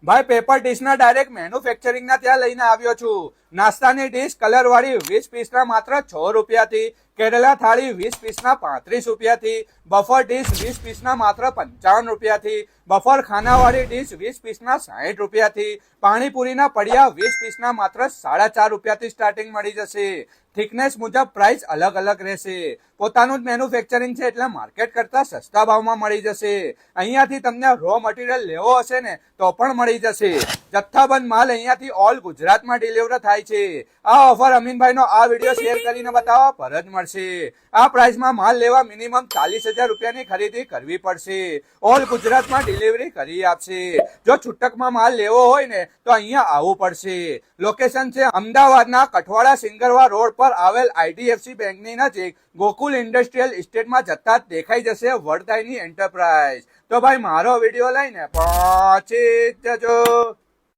ભાઈ paper ડીશના direct મેન્યુફેક્ચરિંગના ત્યાં લઈને આવ્યો છું. નાસ્તાની ડીશ કલર વાળી 20 પીસના માત્ર 6 રૂપિયાથી, કેરલા થાળી 20 પીસના 35 રૂપિયાથી, બફર ડીશ 20 પીસના માત્ર 55 રૂપિયાથી, બફર ખાનાવાળી ડીશ 20 પીસના 60 રૂપિયાથી, પાણીપુરીના પડિયા 20 પીસના માત્ર 4.5 રૂપિયાથી સ્ટાર્ટિંગ મળી જશે. થિકનેસ મુજબ પ્રાઇસ અલગ અલગ રહેશે. પોતાનું જ મેન્યુફેક્ચરિંગ છે એટલે માર્કેટ કરતા સસ્તા ભાવમાં મળી જશે. અહીંયાથી તમને રો મટીરિયલ લેવો હશે ને તો પણ મળી જશે. જથ્થાબંધ માલ અહીંયાથી ઓલ ગુજરાતમાં ડિલિવર થાય છે. આ ઓફર અમીનભાઈનો આ વિડીયો શેર કરીને બતાવવા પર જ મળશે. આ પ્રાઇસમાં માલ લેવા મિનિમમ 40,000 રૂપિયાની ખરીદી કરવી પડશે. ઓલ ગુજરાતમાં ડિલિવરી કરી આપશે. જો છૂટકમાં માલ લેવો હોય ને તો અહીંયા આવવું પડશે. લોકેશન છે અમદાવાદના કઠવાડા સિંગરવા રોડ પર આવેલ IDFC બેંકની નજીક ગોકુલ ઇન્ડસ્ટ્રીયલ ઇસ્ટેટમાં જતા જ દેખાઈ જશે વરદાયની એન્ટરપ્રાઇઝ. તો ભાઈ મારો વિડીયો લઈને પહોંચી જજો.